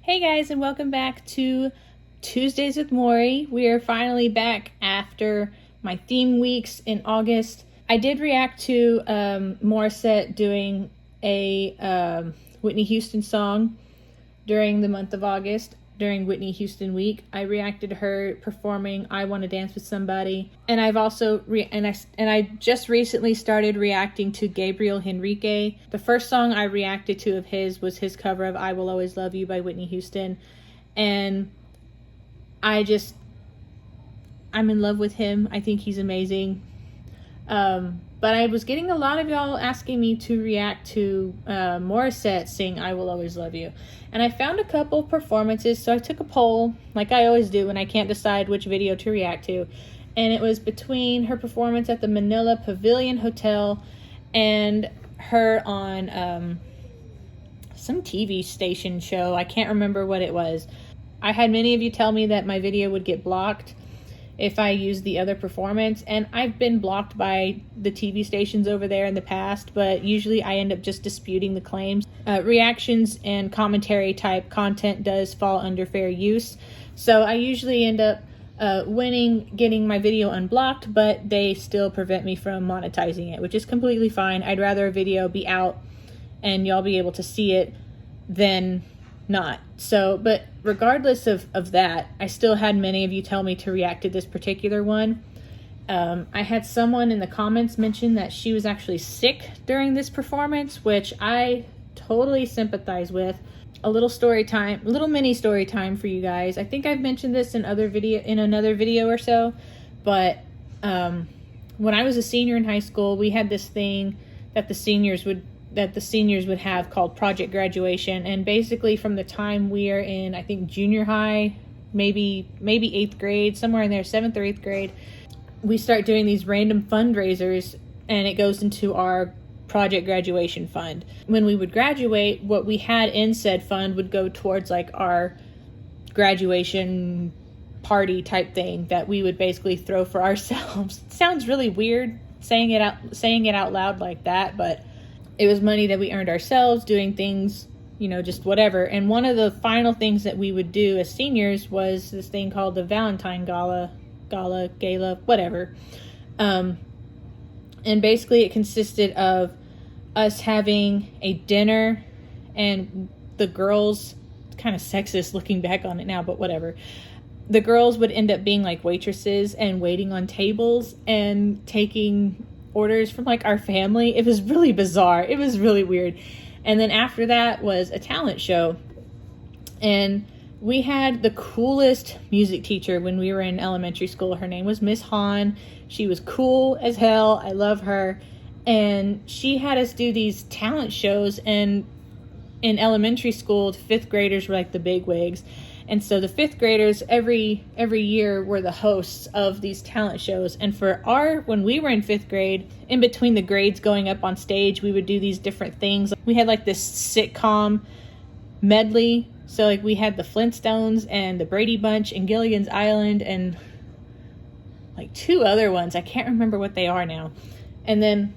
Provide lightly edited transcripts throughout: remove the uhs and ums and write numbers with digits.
Hey guys, and welcome back to Tuesdays with Maury. We are finally back after my theme weeks in August. I did react to Morissette doing a Whitney Houston song during the month of August, during Whitney Houston week. I reacted to her performing I Want to Dance with Somebody, and I've also I just recently started reacting to Gabriel Henrique. The first song I reacted to of his was his cover of I Will Always Love You by Whitney Houston, and I'm in love with him. I think he's amazing. But I was getting a lot of y'all asking me to react to Morissette sing I Will Always Love You. And I found a couple performances, so I took a poll, like I always do when I can't decide which video to react to. And it was between her performance at the Manila Pavilion Hotel and her on some TV station show. I can't remember what it was. I had many of you tell me that my video would get blocked if I use the other performance, and I've been blocked by the TV stations over there in the past, but usually I end up just disputing the claims. Reactions and commentary type content does fall under fair use, so I usually end up winning, getting my video unblocked, but they still prevent me from monetizing it, which is completely fine. I'd rather a video be out and y'all be able to see it than not. So, but regardless of that, I still had many of you tell me to react to this particular one. I had someone in the comments mention that she was actually sick during this performance, which I totally sympathize with. A little story time, a little mini story time for you guys. I think I've mentioned this in another video or so, but when I was a senior in high school, we had this thing that the seniors would have called project graduation, and basically from the time we are in, I think, junior high, maybe 8th grade, somewhere in there, 7th or 8th grade, we start doing these random fundraisers, and it goes into our project graduation fund. When we would graduate, what we had in said fund would go towards like our graduation party type thing that we would basically throw for ourselves. It sounds really weird saying it out loud like that, but it was money that we earned ourselves doing things, just whatever. And one of the final things that we would do as seniors was this thing called the Valentine Gala, whatever. And basically it consisted of us having a dinner, and the girls, kind of sexist looking back on it now, but whatever. The girls would end up being like waitresses and waiting on tables and taking orders from like our family. It was really bizarre. It was really weird. And then after that was a talent show. And we had the coolest music teacher when we were in elementary school. Her name was Miss Hahn. She was cool as hell. I love her. And she had us do these talent shows, and in elementary school, the 5th graders were like the big wigs. And so the 5th graders every year were the hosts of these talent shows. And when we were in 5th grade, in between the grades going up on stage, we would do these different things. We had like this sitcom medley. So like we had the Flintstones and the Brady Bunch and Gilligan's Island and like 2 other ones. I can't remember what they are now. And then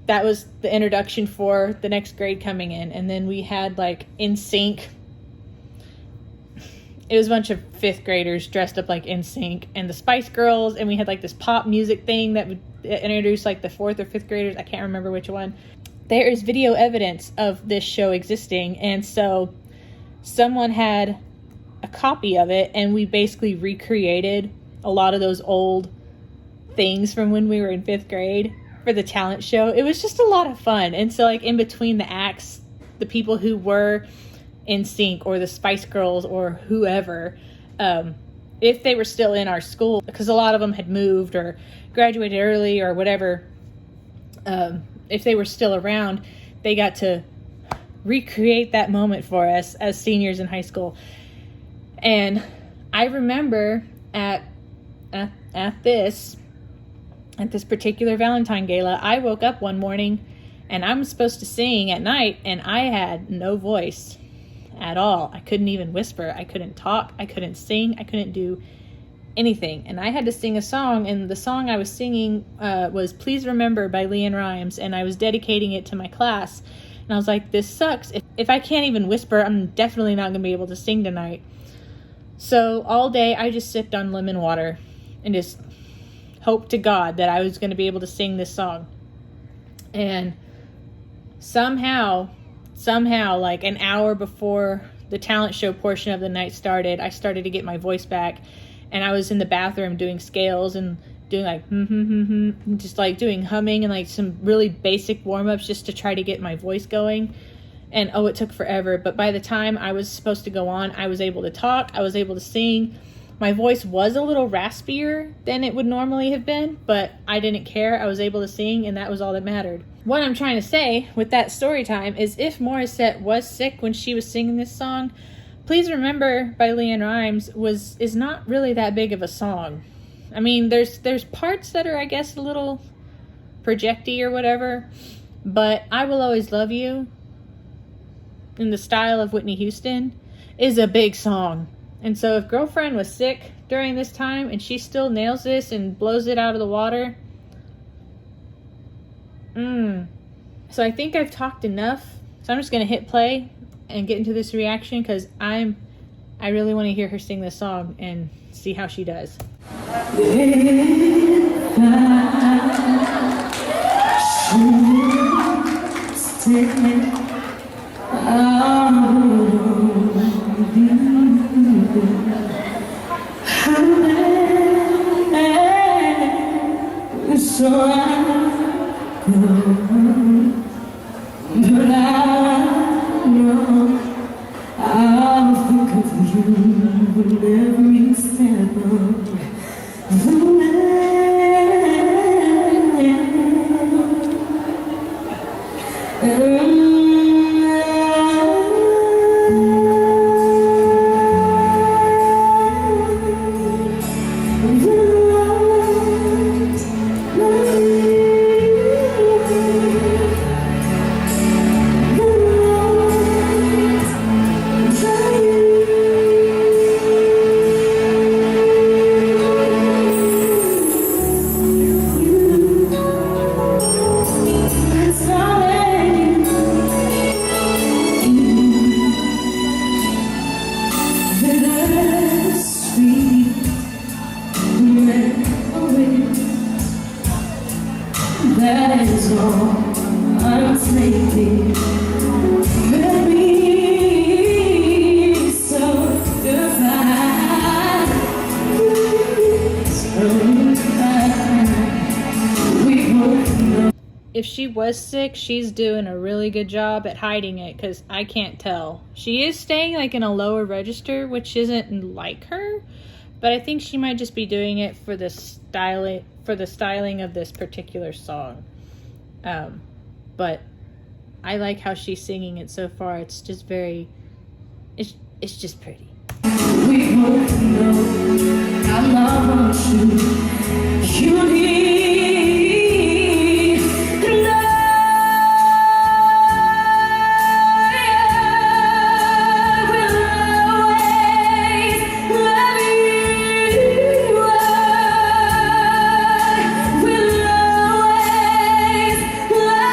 that was the introduction for the next grade coming in. And then we had like NSYNC. It was a bunch of 5th graders dressed up like NSYNC and the Spice Girls, and we had like this pop music thing that would introduce like the 4th or 5th graders. I can't remember which one. There is video evidence of this show existing, and so someone had a copy of it, and we basically recreated a lot of those old things from when we were in 5th grade for the talent show. It was just a lot of fun. And so like in between the acts, the people who were NSYNC or the Spice Girls or whoever, if they were still in our school, because a lot of them had moved or graduated early or whatever, if they were still around, they got to recreate that moment for us as seniors in high school. And I remember at this particular Valentine Gala, I woke up one morning and I'm supposed to sing at night, and I had no voice at all. I couldn't even whisper. I couldn't talk. I couldn't sing. I couldn't do anything. And I had to sing a song, and the song I was singing was Please Remember by LeAnn Rimes, and I was dedicating it to my class. And I was like, this sucks. If I can't even whisper, I'm definitely not going to be able to sing tonight. So all day I just sipped on lemon water and just hoped to God that I was going to be able to sing this song. And somehow, like an hour before the talent show portion of the night started, I started to get my voice back. And I was in the bathroom doing scales and doing like, just like doing humming and like some really basic warm-ups just to try to get my voice going. And it took forever. But by the time I was supposed to go on, I was able to talk. I was able to sing. My voice was a little raspier than it would normally have been, but I didn't care. I was able to sing, and that was all that mattered. What I'm trying to say with that story time is if Morissette was sick when she was singing this song, Please Remember by LeAnn Rimes is not really that big of a song. I mean, there's parts that are, I guess, a little projecty or whatever, but I Will Always Love You, in the style of Whitney Houston, is a big song. And so if Girlfriend was sick during this time and she still nails this and blows it out of the water, So I think I've talked enough. So I'm just going to hit play and get into this reaction because I really want to hear her sing this song and see how she does. But I know I'll think of you with every step of the way. That is all I'm thinking. Let me so goodbye. We both know. If she was sick, she's doing a really good job at hiding it because I can't tell. She is staying like in a lower register, which isn't like her, but I think she might just be doing it for the styling of this particular song. But I like how she's singing it so far. It's just very, it's just pretty. We both know I love you. You need love. Will always love you. Will always love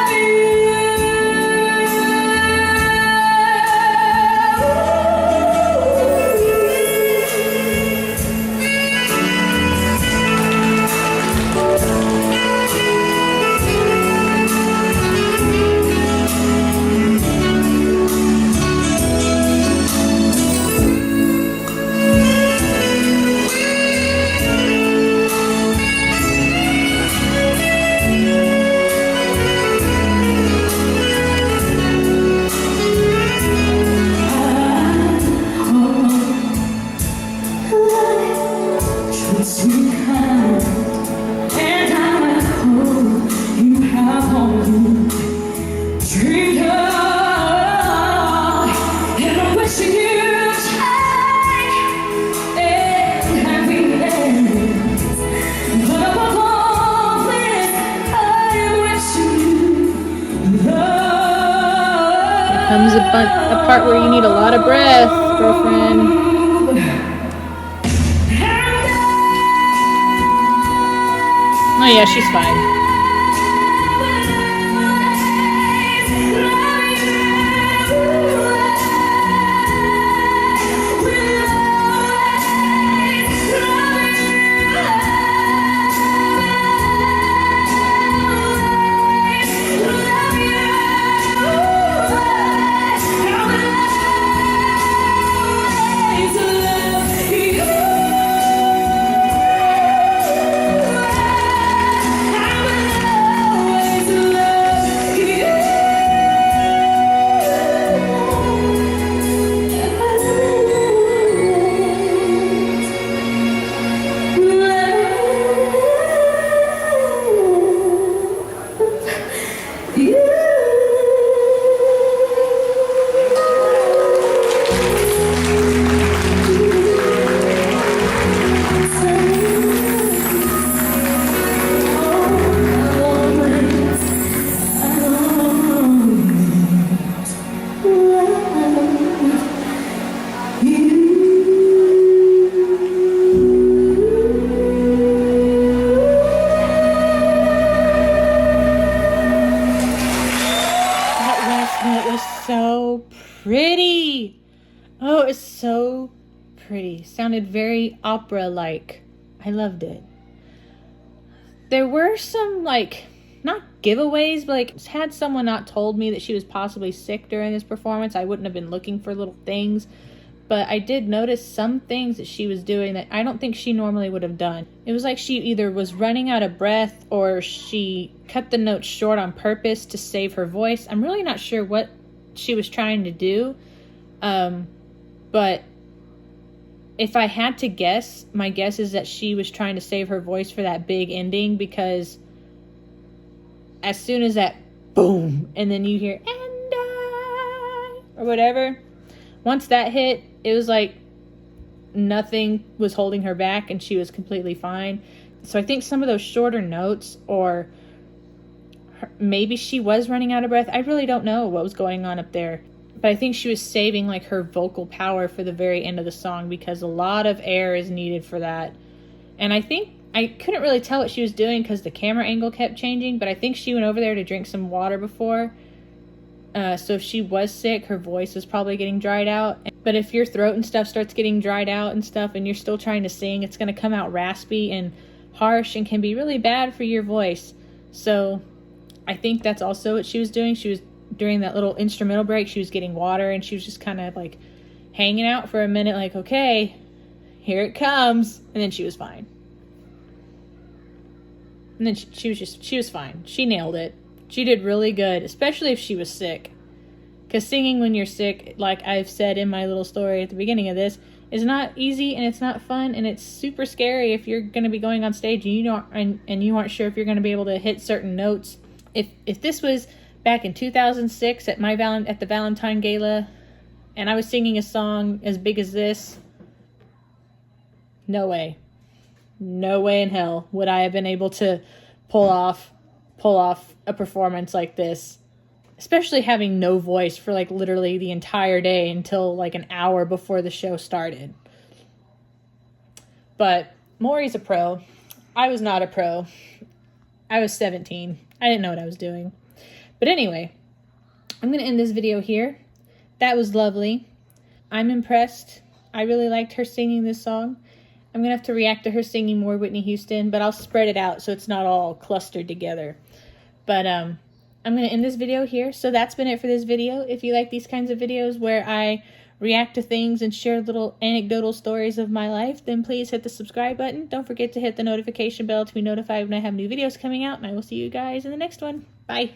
Comes a part where you need a lot of breath, girlfriend. Oh yeah, she's fine. so pretty. Oh, it's so pretty. Sounded very opera-like. I loved it. There were some, like, not giveaways, but, like, had someone not told me that she was possibly sick during this performance, I wouldn't have been looking for little things. But I did notice some things that she was doing that I don't think she normally would have done. It was like she either was running out of breath or she cut the notes short on purpose to save her voice. I'm really not sure what she was trying to do. But if I had to guess, my guess is that she was trying to save her voice for that big ending, because as soon as that boom, and then you hear, and I, or whatever, once that hit, it was like nothing was holding her back and she was completely fine. So I think some of those shorter notes, or maybe she was running out of breath. I really don't know what was going on up there. But I think she was saving like her vocal power for the very end of the song, because a lot of air is needed for that. And I think I couldn't really tell what she was doing because the camera angle kept changing, but I think she went over there to drink some water before. So if she was sick, her voice was probably getting dried out. But if your throat and stuff starts getting dried out and stuff and you're still trying to sing, it's going to come out raspy and harsh and can be really bad for your voice. So I think that's also what she was doing. She was, during that little instrumental break, she was getting water and she was just kind of like hanging out for a minute, like, okay, here it comes. And then she was fine. And then she was fine. She nailed it. She did really good, especially if she was sick. Because singing when you're sick, like I've said in my little story at the beginning of this, is not easy and it's not fun and it's super scary if you're going to be going on stage and you aren't sure if you're going to be able to hit certain notes. If this was back in 2006 at the Valentine Gala and I was singing a song as big as this, no way in hell would I have been able to pull off a performance like this, especially having no voice for like literally the entire day until like an hour before the show started. But Maury's a pro. I was not a pro. I was 17. I didn't know what I was doing. But anyway, I'm going to end this video here. That was lovely. I'm impressed. I really liked her singing this song. I'm going to have to react to her singing more Whitney Houston, but I'll spread it out so it's not all clustered together. But I'm going to end this video here. So that's been it for this video. If you like these kinds of videos where I react to things and share little anecdotal stories of my life, then please hit the subscribe button. Don't forget to hit the notification bell to be notified when I have new videos coming out, and I will see you guys in the next one. Bye.